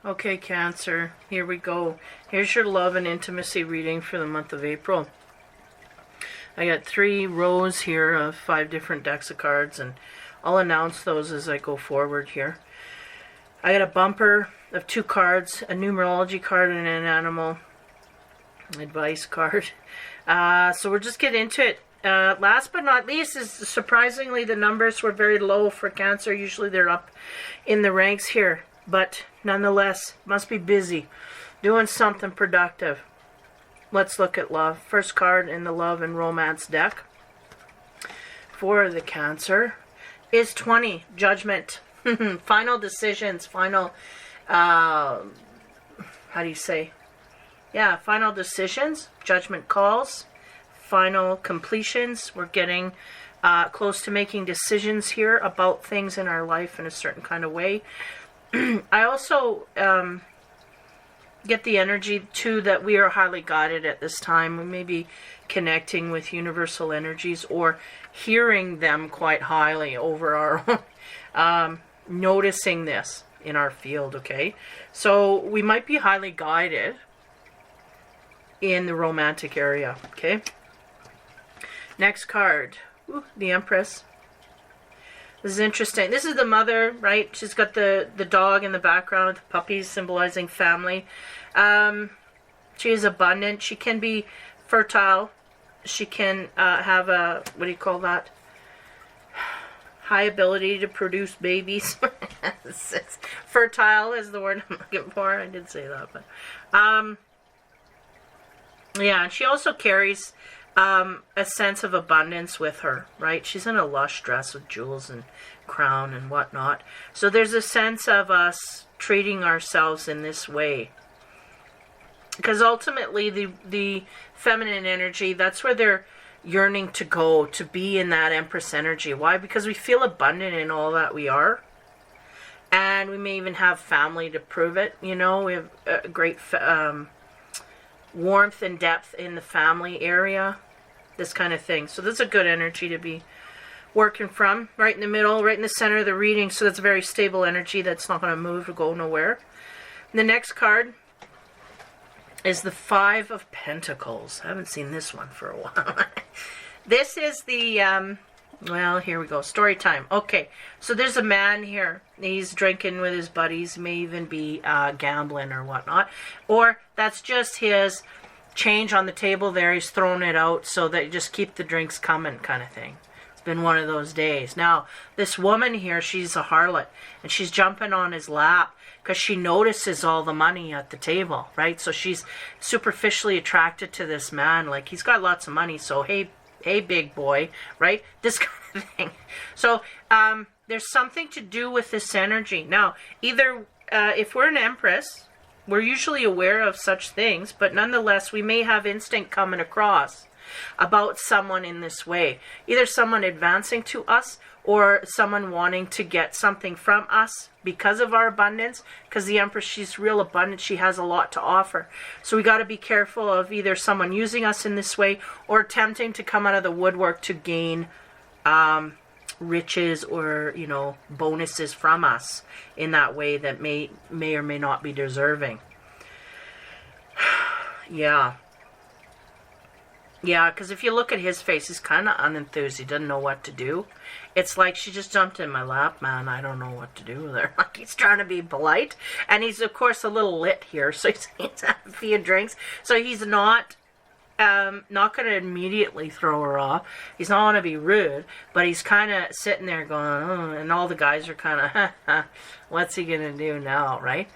Okay, Cancer, here we go. Here's your love and intimacy reading for the month of April. I got 3 rows here of 5 different decks of cards, and I'll announce those as I go forward here. I got a bumper of 2 cards, a numerology card and an animal advice card. So we'll just get into it. Last but not least is surprisingly the numbers were very low for Cancer. Usually they're up in the ranks here, but nonetheless must be busy doing something productive. Let's look at love. First card in the love and romance deck for the Cancer is 20, Judgment. Final decisions, final how do you say? Yeah, final decisions, judgment calls, final completions. We're getting close to making decisions here about things in our life in a certain kind of way. I also get the energy too that we are highly guided at this time. We may be connecting with universal energies or hearing them quite highly over our own, noticing this in our field, okay? So we might be highly guided in the romantic area, okay? Next card, ooh, the Empress. This is interesting. This is the mother, right? She's got the dog in the background, the puppies symbolizing family. She is abundant. She can be fertile. She can have a, what do you call that? High ability to produce babies. Fertile is the word I'm looking for. I did say that, but yeah, and she also carries a sense of abundance with her, right? She's in a lush dress with jewels and crown and whatnot. So there's a sense of us treating ourselves in this way. Because ultimately the feminine energy, that's where they're yearning to go, to be in that Empress energy. Why? Because we feel abundant in all that we are. And we may even have family to prove it. You know, we have a great warmth and depth in the family area. This kind of thing. So this is a good energy to be working from. Right in the middle, right in the center of the reading. So that's a very stable energy that's not going to move or go nowhere. And the next card is the 5 of Pentacles. I haven't seen this one for a while. This is the, well, here we go. Story time. Okay, so there's a man here. He's drinking with his buddies. May even be gambling or whatnot. Or that's just his change on the table there. He's throwing it out so that you just keep the drinks coming kind of thing. It's been one of those days. Now, this woman here, she's a harlot. And she's jumping on his lap because she notices all the money at the table, right? So she's superficially attracted to this man. Like, he's got lots of money, so hey, big boy, right? This kind of thing. So there's something to do with this energy. Now, either if we're an Empress, we're usually aware of such things, but nonetheless, we may have instinct coming across about someone in this way. Either someone advancing to us or someone wanting to get something from us because of our abundance. Because the Empress, she's real abundant. She has a lot to offer. So we got to be careful of either someone using us in this way or attempting to come out of the woodwork to gain riches or, you know, bonuses from us in that way that may or may not be deserving. Yeah. Yeah, because if you look at his face, he's kind of unenthused. He doesn't know what to do. It's like, she just jumped in my lap, man. I don't know what to do with her. Like, he's trying to be polite. And he's, of course, a little lit here. So he's had a few drinks. So he's not going to immediately throw her off. He's not going to be rude. But he's kind of sitting there going, oh, and all the guys are kind of, what's he going to do now, right?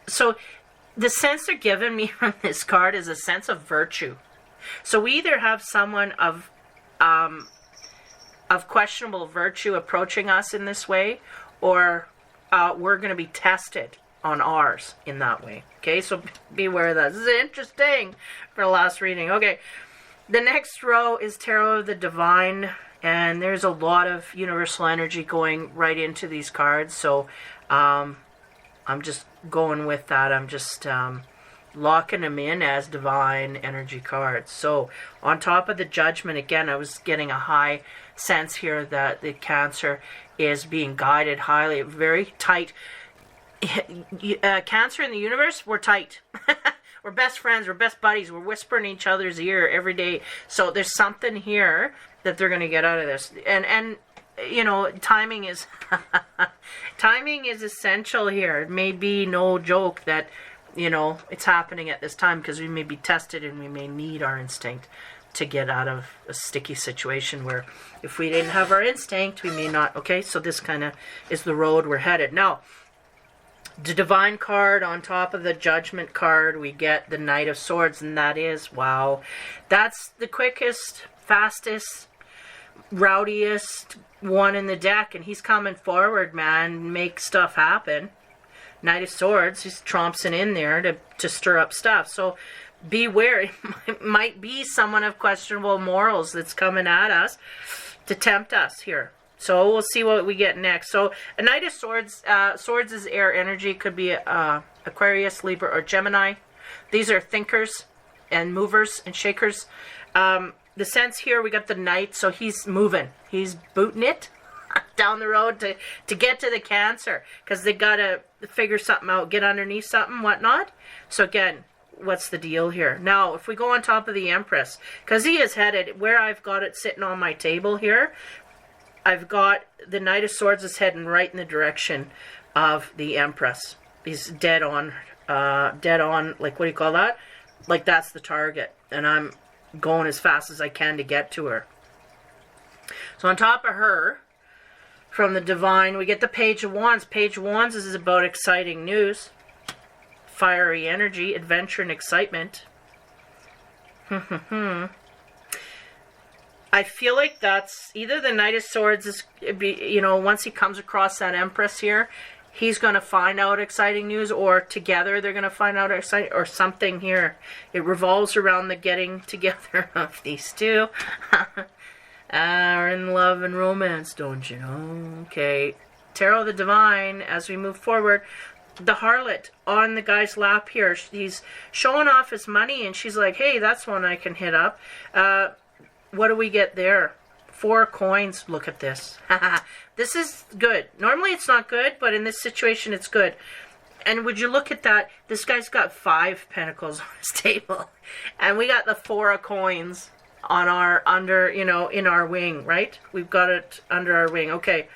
So the sense they're giving me from this card is a sense of virtue. So we either have someone of questionable virtue approaching us in this way, or we're going to be tested on ours in that way. Okay, so beware of that. This is interesting for the last reading. Okay, the next row is Tarot of the Divine, and there's a lot of universal energy going right into these cards. So I'm just going with that. I'm just locking them in as divine energy cards. So on top of the Judgment, again, I was getting a high sense here that the Cancer is being guided highly, very tight Cancer in the universe, we're tight. We're best friends, we're best buddies, we're whispering in each other's ear every day. So there's something here that they're going to get out of this. And you know, timing is timing is essential here. It may be no joke that, you know, it's happening at this time, because we may be tested and we may need our instinct to get out of a sticky situation where if we didn't have our instinct, we may not. Okay, so this kind of is the road we're headed. Now, the Divine card on top of the Judgment card, we get the Knight of Swords, and that is, wow, that's the quickest, fastest, rowdiest one in the deck, and he's coming forward, man, make stuff happen. Knight of Swords, he's trompsing in there to stir up stuff. So beware, it might be someone of questionable morals that's coming at us to tempt us here. So we'll see what we get next. So a Knight of Swords, Swords is air energy, could be Aquarius, Libra, or Gemini. These are thinkers and movers and shakers. The sense here, we got the Knight, so he's moving. He's booting it down the road to get to the Cancer, because they got to figure something out, get underneath something, whatnot. So again, what's the deal here? Now, if we go on top of the Empress, because he is headed, where I've got it sitting on my table here, I've got the Knight of Swords is heading right in the direction of the Empress. He's dead on, like, what do you call that? Like, that's the target. And I'm going as fast as I can to get to her. So on top of her, from the Divine, we get the Page of Wands. Page of Wands is about exciting news, fiery energy, adventure, and excitement. I feel like that's either the Knight of Swords is, you know, once he comes across that Empress here, he's going to find out exciting news, or together they're going to find out exciting, or something here. It revolves around the getting together of these two. Are in love and romance, don't you know? Okay. Tarot of the Divine, as we move forward, the Harlot on the guy's lap here. He's showing off his money, and she's like, hey, that's one I can hit up. What do we get there? 4 coins. Look at this. This is good. Normally it's not good, but in this situation it's good. And would you look at that? This guy's got 5 pentacles on his table. And we got the 4 of coins on our, under, you know, in our wing, right? We've got it under our wing. Okay.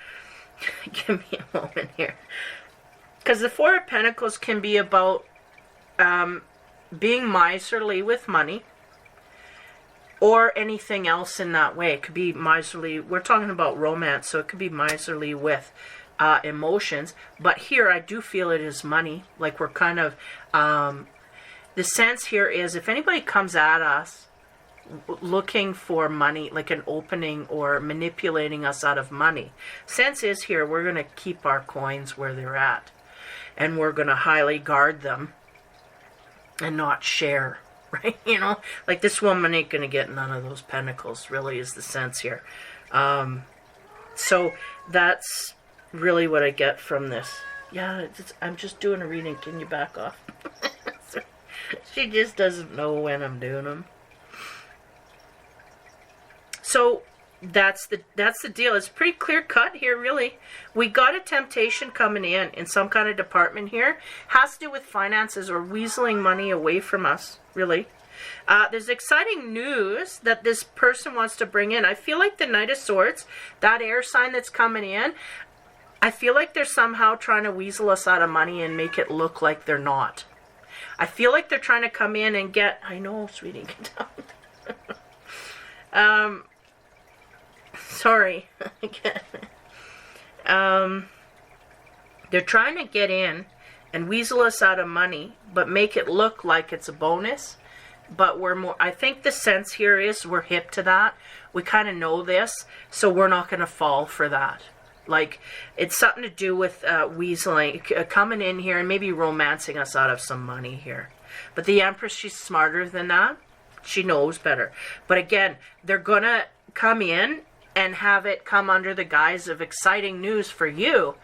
Give me a moment here. Because the 4 of Pentacles can be about being miserly with money, or anything else in that way. It could be miserly. We're talking about romance, so it could be miserly with emotions. But here, I do feel it is money. Like, we're kind of... the sense here is, if anybody comes at us looking for money, like an opening or manipulating us out of money, sense is here, we're going to keep our coins where they're at. And we're going to highly guard them and not share. Right, you know, like this woman ain't gonna get none of those pentacles, really is the sense here. So that's really what I get from this. Yeah, I'm just doing a reading. Can you back off? She just doesn't know when I'm doing them. So that's the deal. It's pretty clear cut here, really. We got a temptation coming in some kind of department here. Has to do with finances or weaseling money away from us, really. There's exciting news that this person wants to bring in. I feel like the Knight of Swords, that air sign that's coming in, I feel like they're somehow trying to weasel us out of money and make it look like they're not. I feel like they're trying to come in and get... I know, sweetie, get down. Sorry. They're trying to get in and weasel us out of money, but make it look like it's a bonus. But we're more... I think the sense here is we're hip to that. We kind of know this, so we're not going to fall for that. Like, it's something to do with weaseling, coming in here and maybe romancing us out of some money here. But the Empress, she's smarter than that. She knows better. But again, they're going to come in and have it come under the guise of exciting news for you.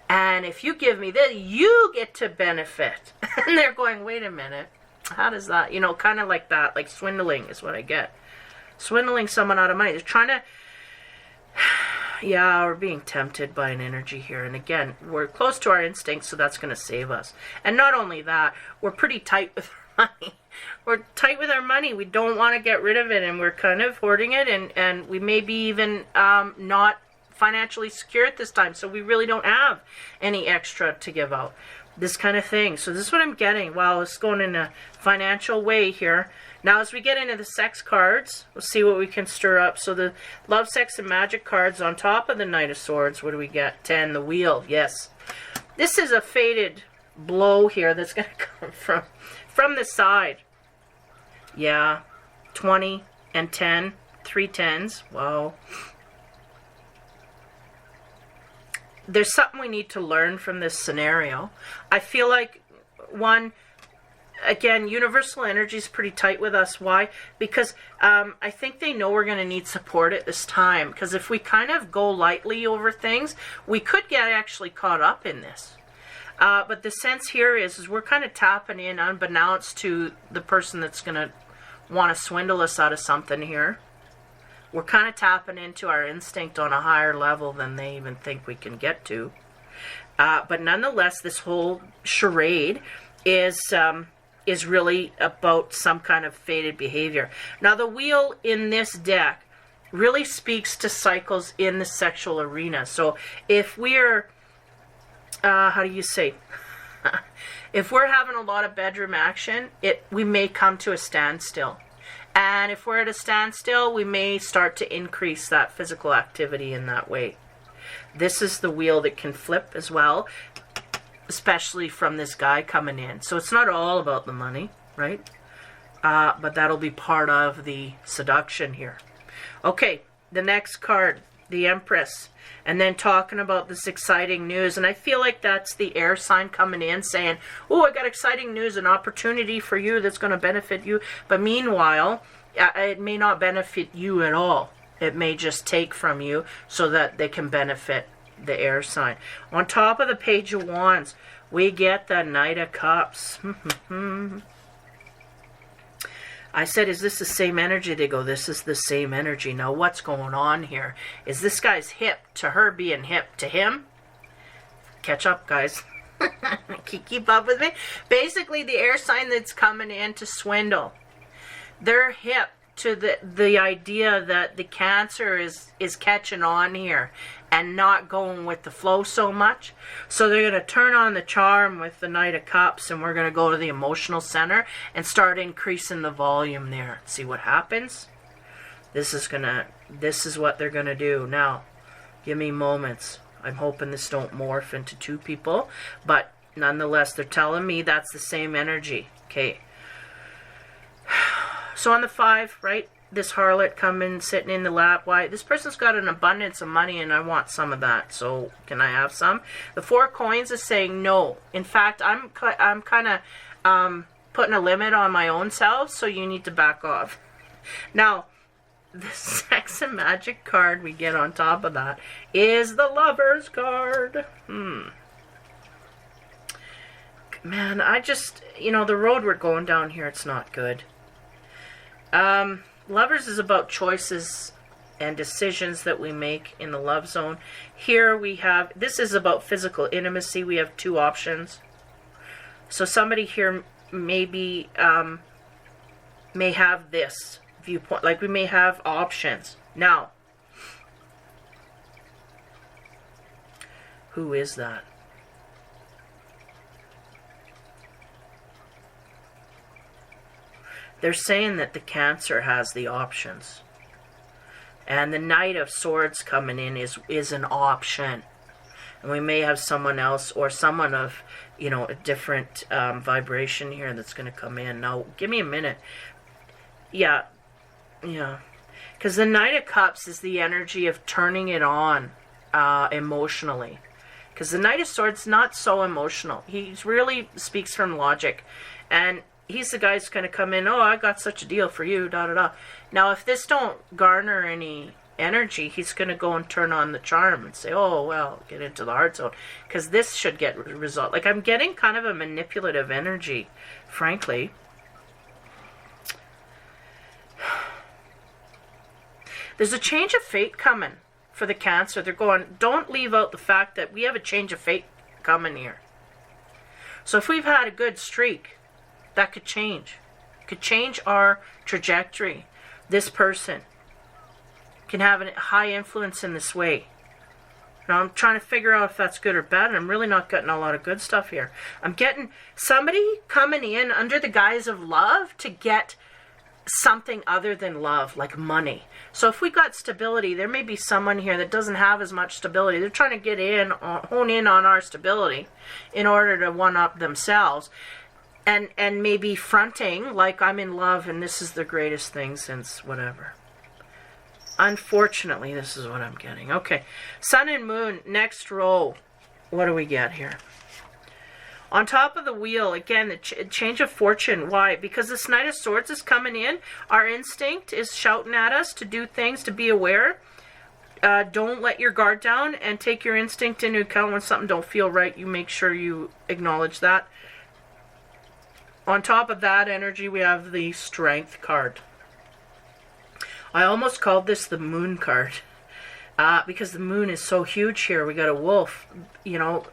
And if you give me this, you get to benefit. And they're going, wait a minute. How does that, you know, kind of like that, like swindling is what I get. Swindling someone out of money. They're trying to, Yeah, we're being tempted by an energy here. And again, we're close to our instincts, so that's going to save us. And not only that, we're pretty tight with our money. We're tight with our money. We don't want to get rid of it, and we're kind of hoarding it, and we may be even not financially secure at this time, so we really don't have any extra to give out. This kind of thing. So this is what I'm getting. Wow, it's going in a financial way here. Now, as we get into the sex cards, we'll see what we can stir up. So the love, sex, and magic cards on top of the Knight of Swords. What do we get? 10, the Wheel. Yes. This is a fated blow here that's going to come from the side. Yeah. 20 and 10. 3 10s. Wow. There's something we need to learn from this scenario. I feel like, one, again, universal energy is pretty tight with us. Why? Because I think they know we're going to need support at this time. Because if we kind of go lightly over things, we could get actually caught up in this. But the sense here is we're kind of tapping in unbeknownst to the person that's going to want to swindle us out of something here. We're kind of tapping into our instinct on a higher level than they even think we can get to. But nonetheless, this whole charade is really about some kind of fated behavior. Now, the Wheel in this deck really speaks to cycles in the sexual arena. So if we're, how do you say, if we're having a lot of bedroom action, we may come to a standstill. And if we're at a standstill, we may start to increase that physical activity in that way. This is the Wheel that can flip as well, especially from this guy coming in. So it's not all about the money, right? But that'll be part of the seduction here. Okay, the next card, the Empress. And then talking about this exciting news. And I feel like that's the air sign coming in saying, oh, I got exciting news, an opportunity for you that's going to benefit you. But meanwhile, it may not benefit you at all. It may just take from you so that they can benefit the air sign. On top of the Page of Wands, we get the Knight of Cups. I said, is this the same energy? They go, this is the same energy. Now, what's going on here? Is this guy's hip to her being hip to him? Catch up, guys. Keep up with me. Basically, the air sign that's coming in to swindle. They're hip to the idea that the Cancer is catching on here and not going with the flow so much. So they're going to turn on the charm with the Knight of Cups, and we're going to go to the emotional center and start increasing the volume there. See what happens? This is what they're going to do. Now, give me moments. I'm hoping this don't morph into two people, but nonetheless, they're telling me that's the same energy. Okay. So on the 5, right, this harlot coming, sitting in the lap. Why? This person's got an abundance of money, and I want some of that. So can I have some? The 4 coins is saying no. In fact, I'm kind of putting a limit on my own self, so you need to back off. Now, the Sex and Magic card we get on top of that is the Lovers card. Man, I just, the road we're going down here, it's not good. Lovers is about choices and decisions that we make in the love zone. Here we have, this is about physical intimacy. We have 2 options. So somebody here maybe may have this viewpoint. Like we may have options. Now, who is that? They're saying that the Cancer has the options. And the Knight of Swords coming in is an option. And we may have someone else or someone of, a different vibration here that's going to come in. Now, give me a minute. Yeah. Because the Knight of Cups is the energy of turning it on emotionally. Because the Knight of Swords not so emotional. He really speaks from logic. And he's the guy who's going to come in, oh, I got such a deal for you, da-da-da. Now, if this don't garner any energy, he's going to go and turn on the charm and say, oh, well, get into the heart zone. Because this should get result. Like, I'm getting kind of a manipulative energy, frankly. There's a change of fate coming for the Cancer. They're going, don't leave out the fact that we have a change of fate coming here. So if we've had a good streak, that could change. Could change our trajectory. This person can have a high influence in this way. Now I'm trying to figure out if that's good or bad, and I'm really not getting a lot of good stuff here. I'm getting somebody coming in under the guise of love to get something other than love, like money. So if we got stability, there may be someone here that doesn't have as much stability. They're trying to get in, hone in on our stability in order to one-up themselves. And maybe fronting like I'm in love and this is the greatest thing since whatever. Unfortunately, this is what I'm getting. Okay, Sun and Moon, next row. What do we get here? On top of the wheel, again, the change of fortune. Why? Because this Knight of Swords is coming in. Our instinct is shouting at us to do things, to be aware. Don't let your guard down and take your instinct into account. When something don't feel right, you make sure you acknowledge that. On top of that energy, we have the Strength card. I almost called this the Moon card because the moon is so huge here. We got a wolf, you know,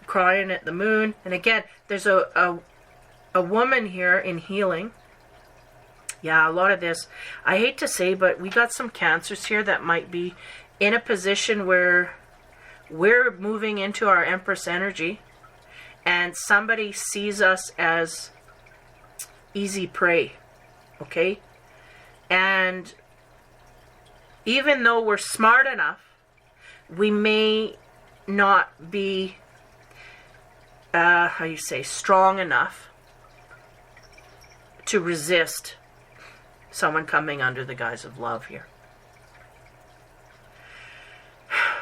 crying at the moon. And again, there's a woman here in healing. Yeah, a lot of this, I hate to say, but we got some Cancers here that might be in a position where we're moving into our Empress energy and somebody sees us as easy prey, okay? And even though we're smart enough, we may not be, strong enough to resist someone coming under the guise of love here.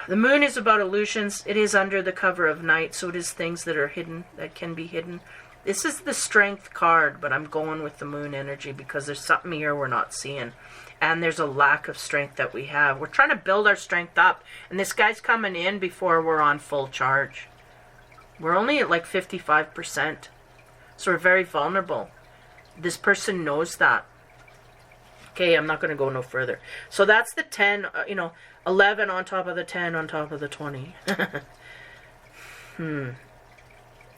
The moon is about illusions. It is under the cover of night, so it is things that are hidden, that can be hidden. This is the Strength card, but I'm going with the moon energy because there's something here we're not seeing. And there's a lack of strength that we have. We're trying to build our strength up. And this guy's coming in before we're on full charge. We're only at like 55%. So we're very vulnerable. This person knows that. Okay, I'm not going to go no further. So that's the 10, 11 on top of the 10 on top of the 20.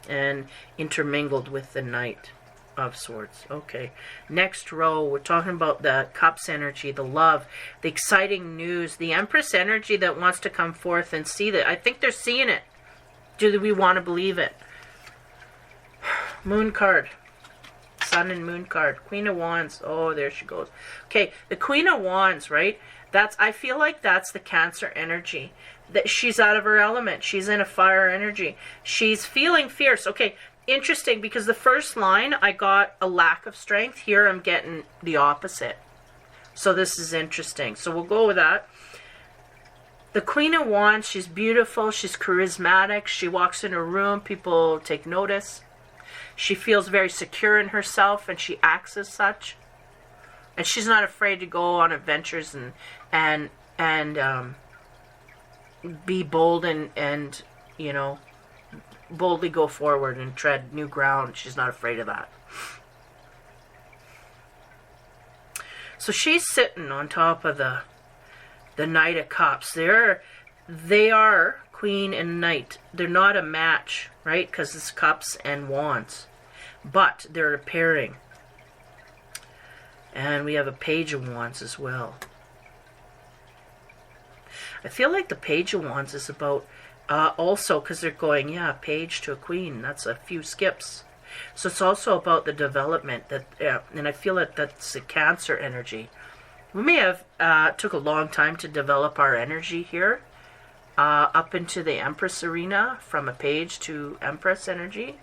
And intermingled with the Knight of Swords. Okay, next row, we're talking about the Cups energy, the love, the exciting news, the Empress energy that wants to come forth and see that. I think they're seeing it. Do we want to believe it? Moon card. Sun and Moon card. Queen of Wands. Oh, there she goes. Okay, the Queen of Wands, right? I feel like that's the Cancer energy. That she's out of her element. She's in a fire energy. She's feeling fierce. Okay, interesting, because the first line I got a lack of strength. Here I'm getting the opposite. So this is interesting. So we'll go with that. The Queen of Wands, she's beautiful. She's charismatic. She walks in a room. People take notice. She feels very secure in herself, and she acts as such. And she's not afraid to go on adventures and be bold and boldly go forward and tread new ground. She's not afraid of that. So she's sitting on top of the Knight of Cups. They are Queen and Knight. They're not a match, right? Because it's Cups and Wands. But they're a pairing. And we have a Page of Wands as well. I feel like the Page of Wands is about also, because they're going, yeah, page to a queen. That's a few skips. So it's also about the development. And I feel that that's a Cancer energy. We may have took a long time to develop our energy here. Up into the Empress arena, from a Page to Empress energy.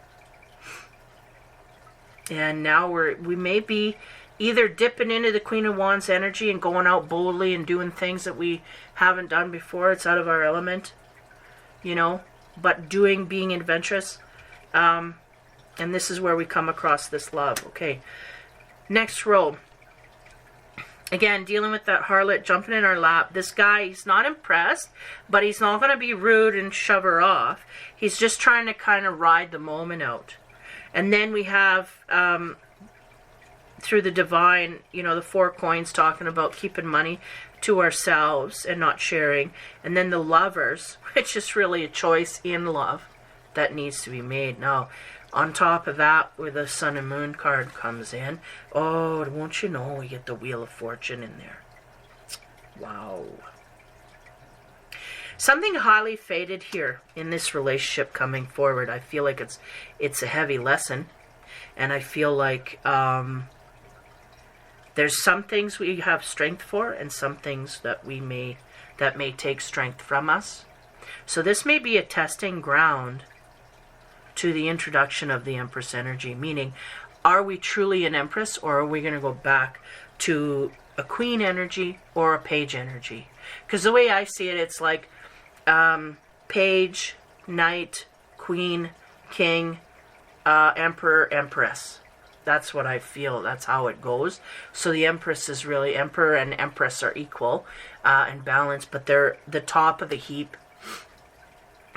And now we may be either dipping into the Queen of Wands energy and going out boldly and doing things that we haven't done before. It's out of our element, but being adventurous. And this is where we come across this love. Okay, next row. Again, dealing with that harlot jumping in our lap. This guy, he's not impressed, but he's not going to be rude and shove her off. He's just trying to kind of ride the moment out. And then we have through the divine, you know, the 4 coins talking about keeping money to ourselves and not sharing. And then the Lovers, which is really a choice in love that needs to be made. Now, on top of that, where the Sun and Moon card comes in, oh, won't you know, we get the Wheel of Fortune in there. Wow. Something highly fated here in this relationship coming forward. I feel like it's a heavy lesson. And I feel like there's some things we have strength for and some things that may take strength from us. So this may be a testing ground to the introduction of the Empress energy, meaning, are we truly an Empress, or are we going to go back to a Queen energy or a Page energy? Because the way I see it, it's like Page, Knight, Queen, King, Emperor, Empress. That's what I feel. That's how it goes. So the Empress is really, Emperor and Empress are equal and balanced, but they're the top of the heap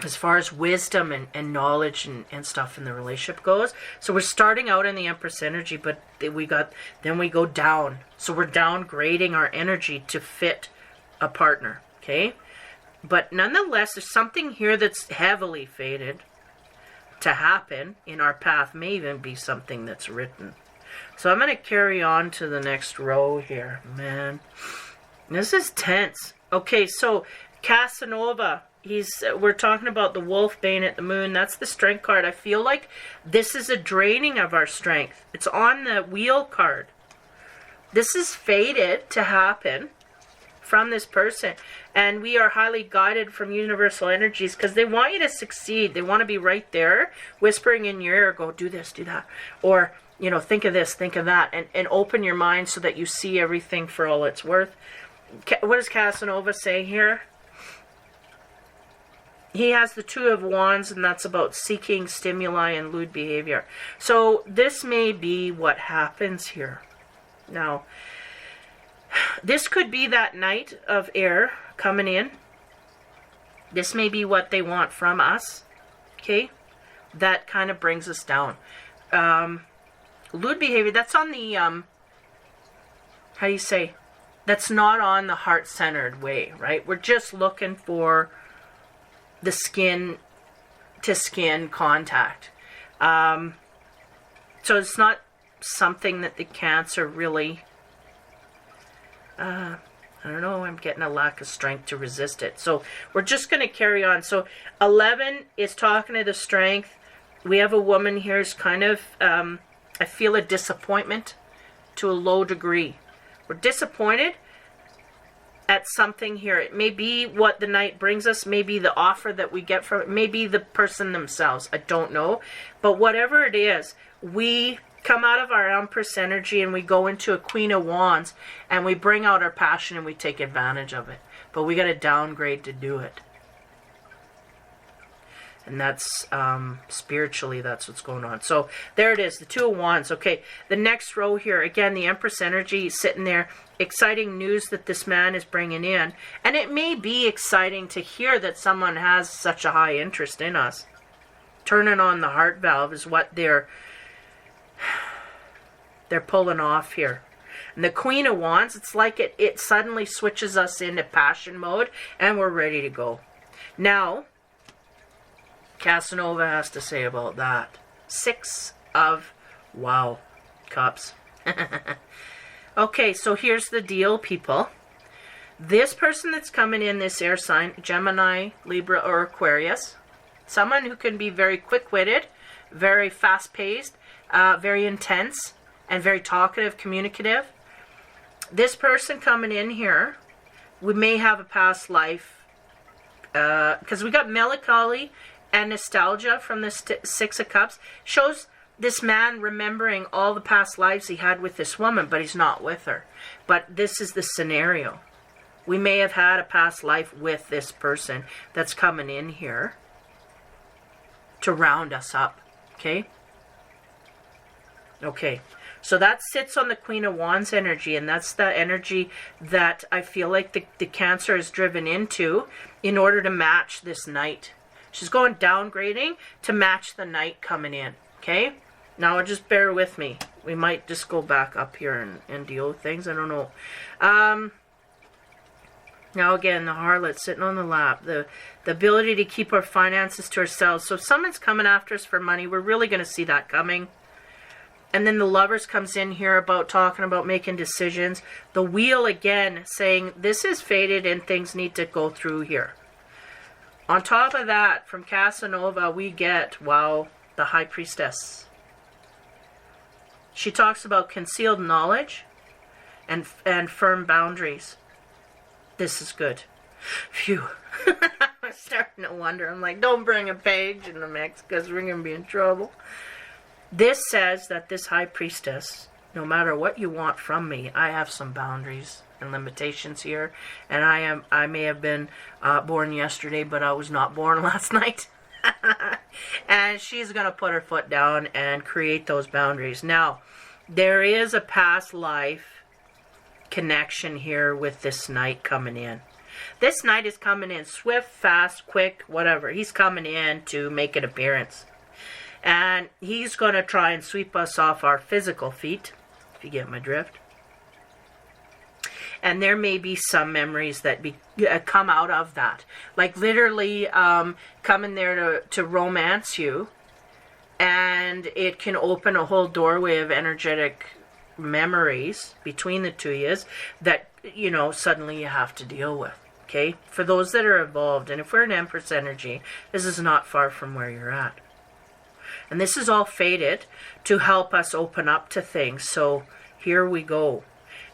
as far as wisdom and knowledge and stuff in the relationship goes. So we're starting out in the Empress energy, but then we go down. So we're downgrading our energy to fit a partner, okay? But nonetheless, there's something here that's heavily fated to happen in our path. May even be something that's written. So I'm going to carry on to the next row here. Man, this is tense. Okay, so Casanova, we're talking about the Wolf, Bane at the Moon. That's the Strength card. I feel like this is a draining of our strength. It's on the Wheel card. This is fated to happen from this person, and we are highly guided from universal energies because they want you to succeed. They want to be right there whispering in your ear, go do this, do that, or, you know, think of this, think of that, and open your mind so that you see everything for all it's worth. What does Casanova say here? He has the Two of Wands, and that's about seeking stimuli and lewd behavior. So this may be what happens here. Now, this could be that Knight of Air coming in. This may be what they want from us. Okay? That kind of brings us down. Lewd behavior, that's on the, how do you say? That's not on the heart-centered way, right? We're just looking for the skin-to-skin contact. So it's not something that the Cancer really... I don't know, I'm getting a lack of strength to resist it. So we're just going to carry on. So 11 is talking to the strength. We have a woman here who's kind of, I feel a disappointment to a low degree. We're disappointed at something here. It may be what the Knight brings us, maybe the offer that we get from it, maybe the person themselves. I don't know. But whatever it is, we come out of our Empress energy and we go into a Queen of Wands and we bring out our passion and we take advantage of it. But we got to downgrade to do it. And that's spiritually, that's what's going on. So there it is, the Two of Wands. Okay, the next row here, again, the Empress energy sitting there. Exciting news that this man is bringing in. And it may be exciting to hear that someone has such a high interest in us. Turning on the heart valve is what they're pulling off here. And the Queen of Wands, it's like it suddenly switches us into passion mode and we're ready to go. Now, Casanova has to say about that. 6 of, wow, cups. Okay, so here's the deal, people. This person that's coming in, this air sign, Gemini, Libra, or Aquarius, someone who can be very quick-witted, very fast-paced, very intense, and very talkative, communicative. This person coming in here, we may have a past life, because we got melancholy and nostalgia from the 6 of Cups. Shows this man remembering all the past lives he had with this woman, but he's not with her. But this is the scenario. We may have had a past life with this person that's coming in here to round us up. Okay? Okay. So that sits on the Queen of Wands energy, and that's the energy that I feel like the Cancer is driven into in order to match this Knight. She's going downgrading to match the Knight coming in. Okay? Now just bear with me. We might just go back up here and deal with things. I don't know. Now again, the harlot sitting on the lap. The ability to keep our finances to ourselves. So if someone's coming after us for money, we're really going to see that coming. And then the lovers comes in here about talking about making decisions. The wheel again saying this is fated and things need to go through here. On top of that, from Casanova, we get, wow, the High Priestess. She talks about concealed knowledge and firm boundaries. This is good. Phew. I'm starting to wonder. I'm like, don't bring a page in the mix because we're going to be in trouble. This says that this High Priestess, no matter what you want from me, I have some boundaries and limitations here. And I may have been born yesterday, but I was not born last night. And she's going to put her foot down and create those boundaries. Now, there is a past life connection here with this knight coming in. This knight is coming in swift, fast, quick, whatever. He's coming in to make an appearance. And he's going to try and sweep us off our physical feet, if you get my drift. And there may be some memories that come out of that. Like literally coming there to romance you. And it can open a whole doorway of energetic memories between the two of you that, you know, suddenly you have to deal with. Okay? For those that are involved, and if we're in Empress energy, this is not far from where you're at. And this is all fated to help us open up to things. So here we go.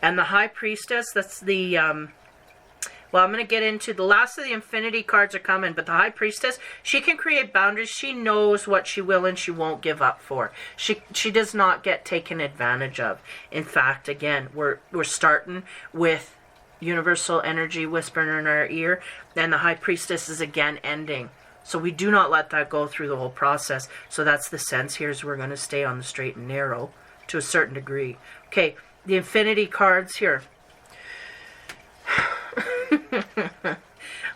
And the High Priestess, that's the, well, I'm going to get into the last of the Infinity cards are coming, but the High Priestess, she can create boundaries. She knows what she will and she won't give up for. She does not get taken advantage of. In fact, again, we're starting with universal energy whispering in our ear, and the High Priestess is again ending. So we do not let that go through the whole process. So that's the sense here is we're going to stay on the straight and narrow to a certain degree. Okay, the Infinity cards here.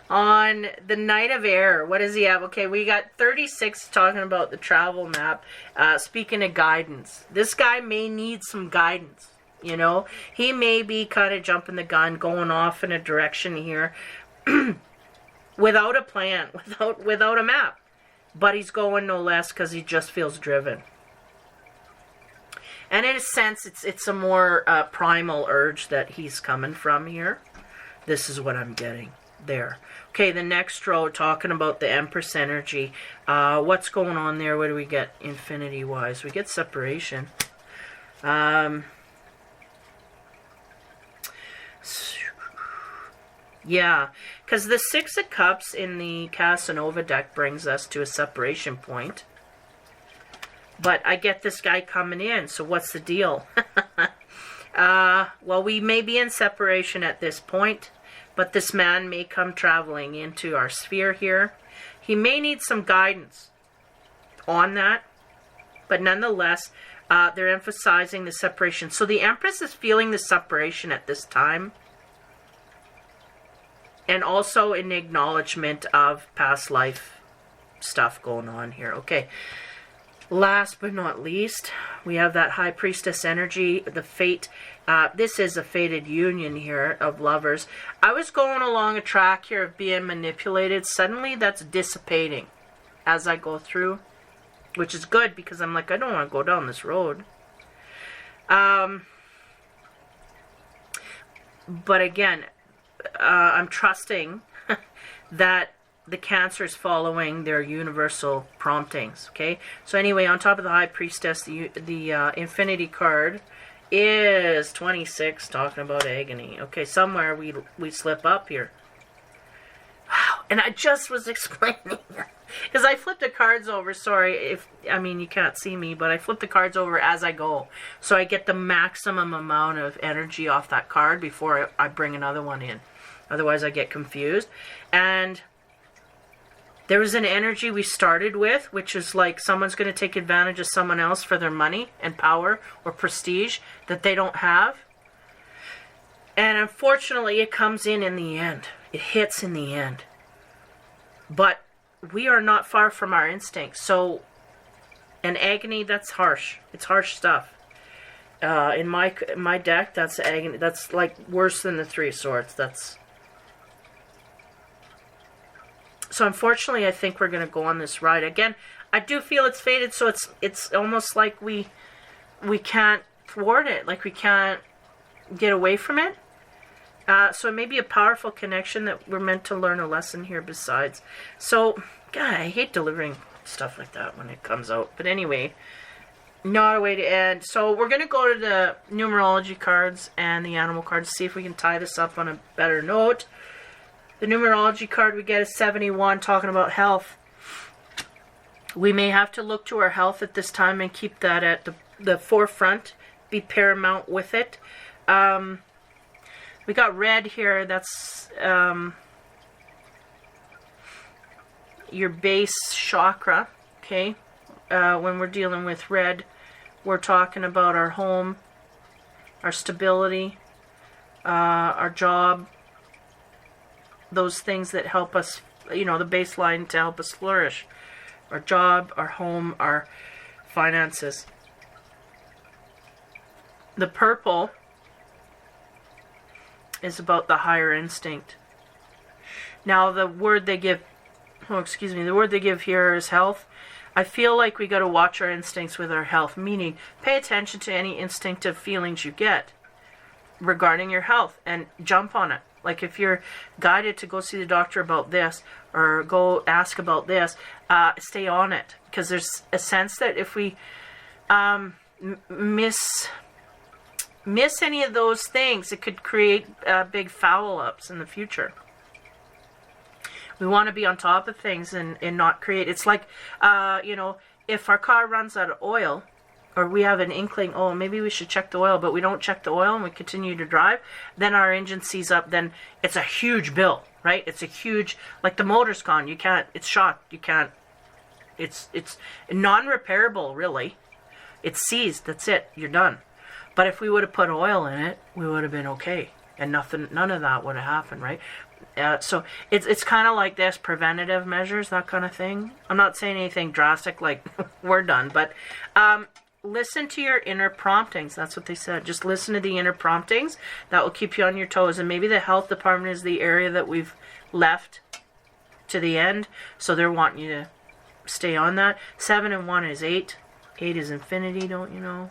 On the Knight of Air, what does he have? Okay, we got 36 talking about the travel map. Speaking of guidance, this guy may need some guidance. You know, he may be kind of jumping the gun, going off in a direction here. Without a plan, without a map. But he's going no less because he just feels driven. And in a sense, it's a more primal urge that he's coming from here. This is what I'm getting there. Okay, the next row, talking about the Empress energy. What's going on there? What do we get infinity-wise? We get separation. Yeah, because the Six of Cups in the Casanova deck brings us to a separation point. But I get this guy coming in, so what's the deal? Well, we may be in separation at this point, but this man may come traveling into our sphere here. He may need some guidance on that, but nonetheless, they're emphasizing the separation. So the Empress is feeling the separation at this time. And also an acknowledgement of past life stuff going on here. Okay. Last but not least, we have that High Priestess energy, the fate. This is a fated union here of lovers. I was going along a track here of being manipulated. Suddenly that's dissipating as I go through, which is good because I'm like, I don't want to go down this road. But again, I'm trusting that the Cancer is following their universal promptings. Okay, so anyway, on top of the High Priestess, the Infinity card is 26, talking about agony. Okay, somewhere we slip up here. Wow, and I just was explaining because I flipped the cards over. Sorry, you can't see me, but I flip the cards over as I go, so I get the maximum amount of energy off that card before I bring another one in. Otherwise, I get confused. And there was an energy we started with, which is like someone's going to take advantage of someone else for their money and power or prestige that they don't have. And unfortunately, it comes in the end. It hits in the end. But we are not far from our instincts. So, an agony, that's harsh. It's harsh stuff. In my deck, that's agony. That's like worse than the Three of Swords. So unfortunately, I think we're going to go on this ride again. I do feel it's fated, so it's almost like we can't thwart it, like we can't get away from it. So it may be a powerful connection that we're meant to learn a lesson here besides. So, God, I hate delivering stuff like that when it comes out. But anyway, not a way to end. So we're going to go to the numerology cards and the animal cards to see if we can tie this up on a better note. The numerology card we get is 71, talking about health. We may have to look to our health at this time and keep that at the forefront, be paramount with it. We got red here, that's your base chakra, okay? When we're dealing with red, we're talking about our home, our stability, our job, those things that help us, you know, the baseline to help us flourish. Our job, our home, our finances. The purple is about the higher instinct. Now the word they give, the word they give here is health. I feel like we got to watch our instincts with our health, meaning pay attention to any instinctive feelings you get regarding your health and jump on it. Like if you're guided to go see the doctor about this or go ask about this, stay on it. Because there's a sense that if we miss any of those things, it could create big foul-ups in the future. We want to be on top of things and not create... It's like, you know, if our car runs out of oil, or we have an inkling, oh, maybe we should check the oil, but we don't check the oil and we continue to drive, then our engine sees up, then it's a huge bill, right? It's a huge... Like the motor's gone, you can't... It's shot, you can't... It's non-repairable, really. It's seized, that's it, you're done. But if we would have put oil in it, we would have been okay. And none of that would have happened, right? So it's kind of like this, preventative measures, that kind of thing. I'm not saying anything drastic like we're done, but listen to your inner promptings. That's what they said. Just listen to the inner promptings. That will keep you on your toes. And maybe the health department is the area that we've left to the end. So they're wanting you to stay on that. 7 and 1 is 8. 8 is infinity, don't you know?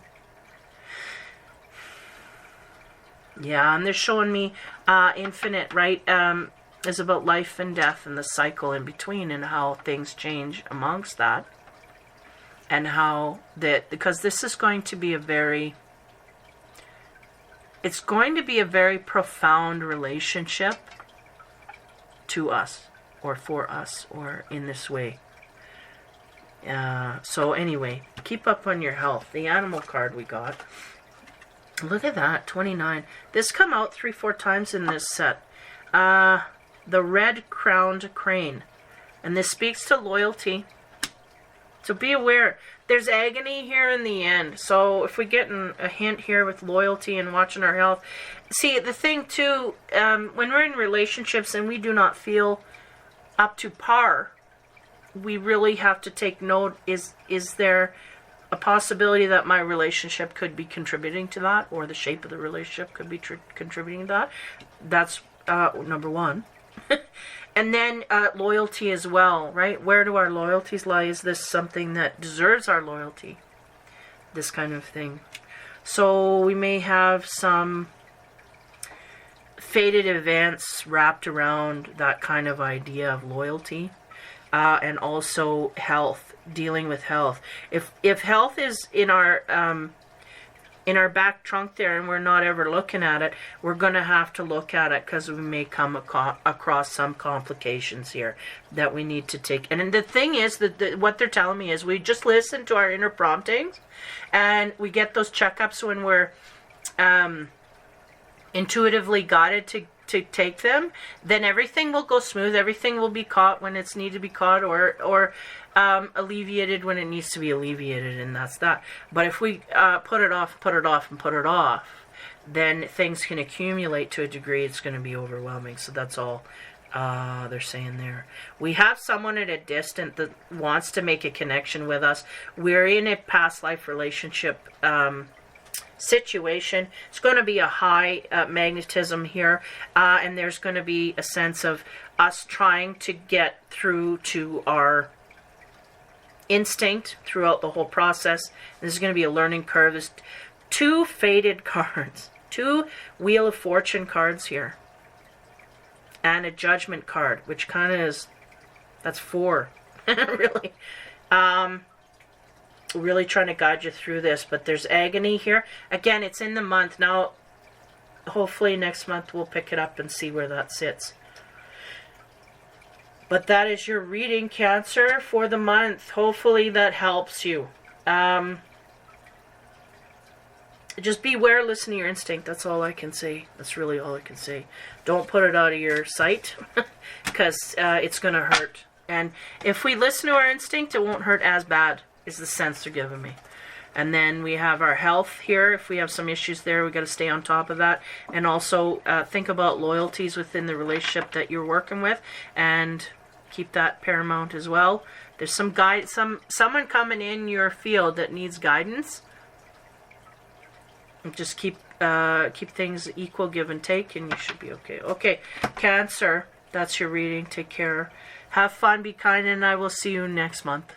Yeah, and they're showing me infinite, right, is about life and death and the cycle in between and how things change amongst that. And how that, because this is going to be it's going to be a very profound relationship to us, or for us, or in this way. So anyway, keep up on your health. The animal card we got. Look at that, 29. This come out 3-4 times in this set. The red-crowned crane. And this speaks to loyalty. So be aware. There's agony here in the end. So if we get a hint here with loyalty and watching our health. See, the thing too, when we're in relationships and we do not feel up to par, we really have to take note, is there a possibility that my relationship could be contributing to that, or the shape of the relationship could be contributing to that? That's number one. And then loyalty as well, right? Where do our loyalties lie? Is this something that deserves our loyalty? This kind of thing. So we may have some fated events wrapped around that kind of idea of loyalty. And also health, dealing with health. If health is in our back trunk there and we're not ever looking at it, we're going to have to look at it, because we may come across some complications here that we need to take. And the thing is that what they're telling me is we just listen to our inner promptings, and we get those checkups when we're intuitively guided to take them, then everything will go smooth. Everything will be caught when it's needed to be caught, or alleviated when it needs to be alleviated, and that's that. But if we put it off, then things can accumulate to a degree. It's going to be overwhelming. So that's all they're saying there. We have someone at a distance that wants to make a connection with us. We're in a past life relationship situation. It's going to be a high magnetism here, and there's going to be a sense of us trying to get through to our instinct throughout the whole process. This is going to be a learning curve. There's 2 faded cards, 2 Wheel of Fortune cards here, and a Judgment card, which kind of is, that's 4, really. Really trying to guide you through this, but there's agony here. Again, it's in the month. Now, hopefully next month we'll pick it up and see where that sits. But that is your reading, Cancer, for the month. Hopefully that helps you. Just beware, listen to your instinct. That's all I can say. That's really all I can say. Don't put it out of your sight, because it's going to hurt. And if we listen to our instinct, it won't hurt as bad, is the sense they're giving me. And then we have our health here. If we have some issues there, we got to stay on top of that. And also think about loyalties within the relationship that you're working with, and keep that paramount as well. There's some someone coming in your field that needs guidance. Just keep things equal, give and take, and you should be okay. Okay, Cancer, that's your reading. Take care. Have fun, be kind, and I will see you next month.